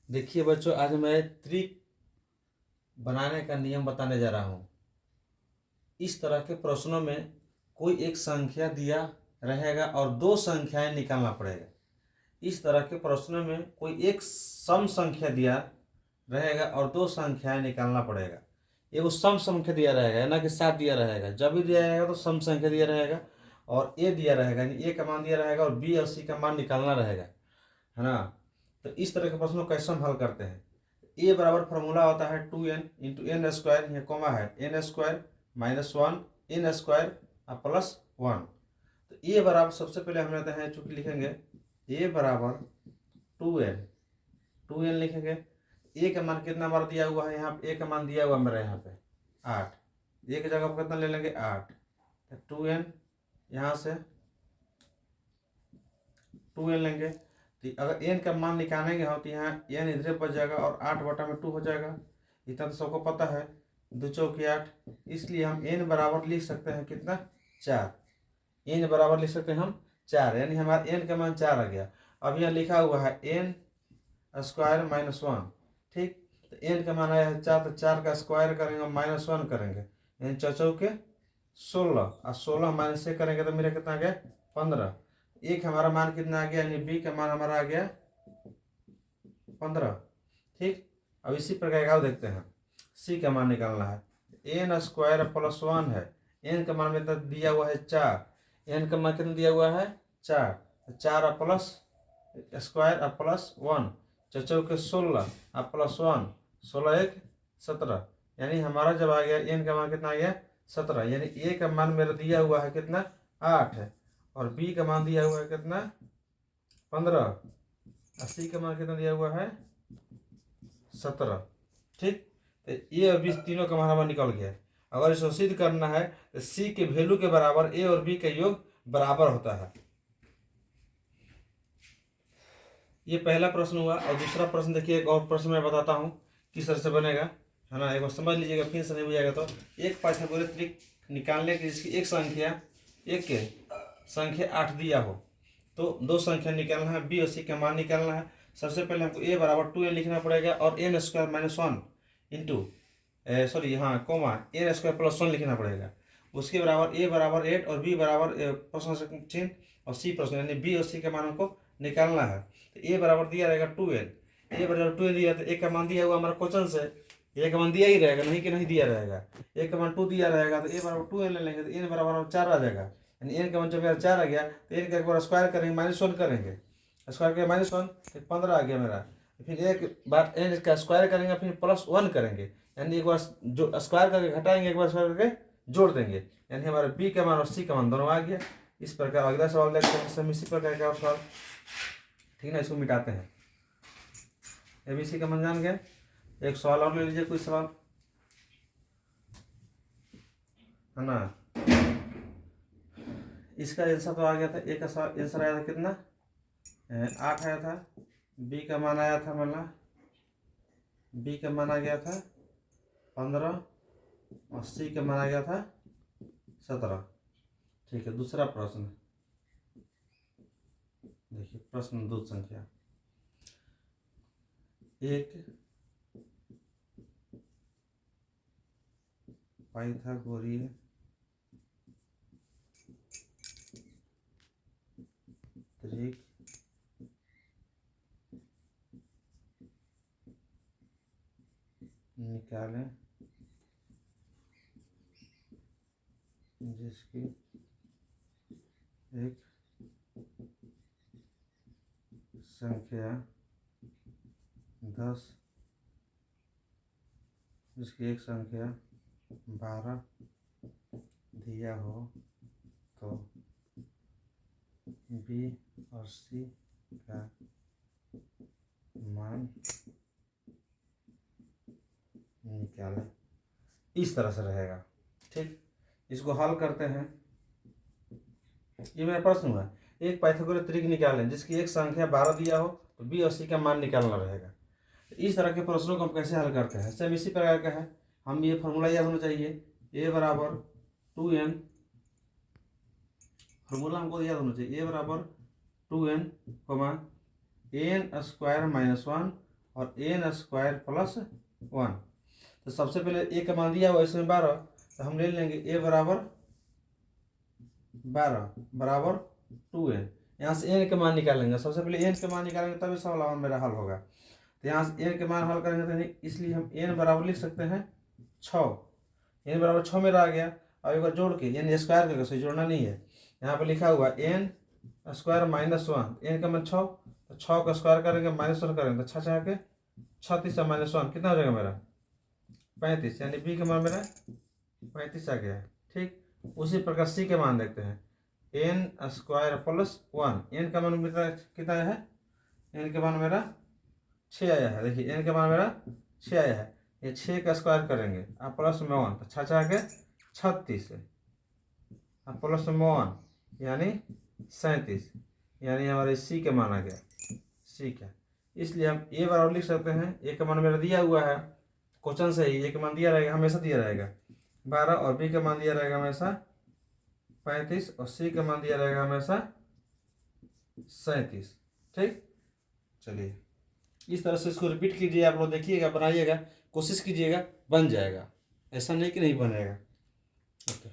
देखिए बच्चों, आज मैं त्रिक बनाने का नियम बताने जा रहा हूँ। इस तरह के प्रश्नों में कोई एक संख्या दिया रहेगा और दो संख्याएं निकालना पड़ेगा। इस तरह के प्रश्नों में कोई एक सम संख्या दिया रहेगा और दो संख्याएं निकालना पड़ेगा। एगो सम संख्या दिया रहेगा, ना कि 7 दिया रहेगा। जब भी दिया रहेगा तो सम संख्या दिया रहेगा और ए दिया रहेगा, यानी ए का मान दिया रहेगा और बी और सी का मान निकालना रहेगा, है ना। तो इस तरह के प्रश्नों को कैसे हम हल करते हैं। ए बराबर फार्मूला होता है 2n इंटू एन स्क्वायर, ये कॉमा है, n square minus 1 n square plus 1। तो ए बराबर सबसे पहले हम लेते हैं, चूंकि लिखेंगे ए बराबर 2n लिखेंगे। ए का मान कितना बार दिया हुआ है, यहाँ पे ए का मान दिया हुआ मेरे यहाँ पे 8। ए की जगह पर कितना ले लेंगे 8, तो 2n यहाँ से 2n लेंगे। तो अगर n का मान निकालेंगे हम तो यहाँ n इधर बच जाएगा और 8/2 हो जाएगा। इतना तो सबको पता है, 2 चौकी 8। इसलिए हम n बराबर लिख सकते हैं कितना, 4। n बराबर लिख सकते हैं हम 4, यानी हमारा n का मान 4 आ गया। अब यहाँ लिखा हुआ है n स्क्वायर माइनस 1, ठीक। तो n का मान आया है 4, तो 4 का स्क्वायर करेंगे माइनस 1 करेंगे, यानी 4 चौके 16 और 16 माइनस से करेंगे तो मेरा कितना आ गया 15। एक हमारा मान कितना आ गया, यानी बी का मान हमारा आ गया 15, ठीक। अब इसी प्रकार का देखते हैं, सी का मान निकालना है। एन स्क्वायर प्लस 1 है, एन का मान में तो दिया हुआ है 4, एन का मान कितना दिया हुआ है 4, 4 प्लस स्क्वायर प्लस 1, 4 चौके 16 प्लस 1, 16 1 17, यानी हमारा जब आ गया एन का मान कितना आ गया 17। यानी ए का मान मेरा दिया हुआ है कितना 8 है और बी का मान दिया हुआ है कितना 15 और सी का मान कितना दिया हुआ है 17, ठीक। तो ए और बी तीनों का मान हमारा निकल गया। अगर इसको सिद्ध करना है तो सी के वैल्यू के बराबर ए और बी का योग बराबर होता है। ये पहला प्रश्न हुआ। और दूसरा प्रश्न देखिए, एक और प्रश्न मैं बताता हूँ किस तरह से बनेगा, है ना। एक बार समझ लीजिएगा, फिर से नहीं बुझाएगा तो। एक पाइथागोरस त्रिक निकालने की जिसकी एक संख्या 8 दिया हो, तो दो संख्या निकालना है, बी और सी का मान निकालना है। सबसे पहले हमको ए बराबर 2n लिखना पड़ेगा और n square minus 1 into sorry हाँ कोमा एन स्क्वायर प्लस 1 लिखना पड़ेगा। उसके बराबर ए बराबर 8 और बी बराबर प्रश्न चिन्ह और सी प्रश्न, यानी बी और सी का मान हमको निकालना है। तो ए बराबर दिया रहेगा 2n, ए बराबर 2n दिया, तो ए का मान दिया हुआ हमारा क्वेश्चन से, ए का मान दिया ही रहेगा, नहीं कि नहीं दिया रहेगा। ए का मान 2 दिया रहेगा तो ए बराबर 2n ले लेंगे, तो एन बराबर 4 आ जाएगा। यानी एन का मान जब मेरा 4 आ गया तो एन का एक बार स्क्वायर करेंगे, -1 करेंगे, स्क्वायर करेंगे -1 फिर 15 आ गया मेरा। फिर एक बार एन का स्क्वायर करेंगे, फिर +1 करेंगे, यानी एक बार जो स्क्वायर करके घटाएंगे, एक बार स्क्वायर करके जोड़ देंगे, यानी हमारे बी का मान और सी का मान दोनों आ गया। इस प्रकार अगला सवाल देखते हैं, सब इसी प्रकार का सवाल, ठीक ना। इसको मिटाते हैं, एबीसी का मान जान गए। एक सवाल और ले लीजिए, कोई सवाल, है ना। इसका आंसर तो आ गया था, एक का आंसर आया था कितना 8 आया था। बी का मान आया था, मतलब बी का मान आ गया था 15 और सी का मान आ गया था 17, ठीक है। दूसरा प्रश्न देखिए, प्रश्न 2 संख्या, एक पाइथागोरीय त्रिक निकालें जिसकी एक संख्या 10, जिसकी एक संख्या 12 दिया हो, तो बी और सी का मान निकालें। इस तरह से रहेगा, ठीक। इसको हल करते हैं। ये मेरा प्रश्न हुआ, एक पाइथागोरस त्रिक निकालें जिसकी एक संख्या 12 दिया हो, तो बी और सी का मान निकालना रहेगा। इस तरह के प्रश्नों को हम कैसे हल करते हैं, सब इसी प्रकार का है। हम ये फॉर्मूला याद होना चाहिए, ए बराबर 2n, फॉर्मूला हमको याद होना चाहिए, ए बराबर 2n एन स्क्वायर माइनस 1 और एन स्क्वायर प्लस 1। तो सबसे पहले ए का मान दिया हुआ इसमें 12, तो हम ले लेंगे ए बराबर 12 बराबर 2n। यहाँ से एन के मान निकालेंगे, सबसे पहले एन के मान निकालेंगे तभी सवाल मेरा हल होगा। तो यहाँ से एन के मान हल करेंगे तो इसलिए हम एन बराबर लिख सकते हैं 6। एन बराबर 6 मेरा आ गया। अब एक बार जोड़ के एन स्क्वायर करके, सही जोड़ना नहीं है, यहाँ पे लिखा हुआ एन स्क्वायर माइनस 1, एन का मान 6, तो 6 का स्क्वायर करेंगे माइनस 1 करेंगे तो 6 के 36 माइनस 1 कितना हो जाएगा मेरा 35, यानी बी का मान मेरा 35 आ गया। ठीक, उसी प्रकार सी के मान देखते हैं, एन स्क्वायर प्लस 1, एन का मान मेरा कितना आया है, एन के मान मेरा 6 आया है। देखिए एन का मान मेरा 6 आया है, ये 6 का स्क्वायर करेंगे आप प्लस में 1 तो 6 के 36 है, अब प्लस में 1 यानी 37, यानी हमारे सी का मान आ गया, सी का। इसलिए हम ए बराबर लिख सकते हैं, ए का मान मेरा दिया हुआ है क्वेश्चन से ही, ए का मान दिया रहेगा, हमेशा दिया रहेगा 12, और बी का मान दिया रहेगा हमेशा 35, और सी का मान दिया रहेगा हमेशा 37। ठीक, चलिए इस तरह से इसको रिपीट कीजिए, आप लोग देखिएगा, बनाइएगा, कोशिश कीजिएगा, बन जाएगा, ऐसा नहीं कि नहीं बनेगा। ओके।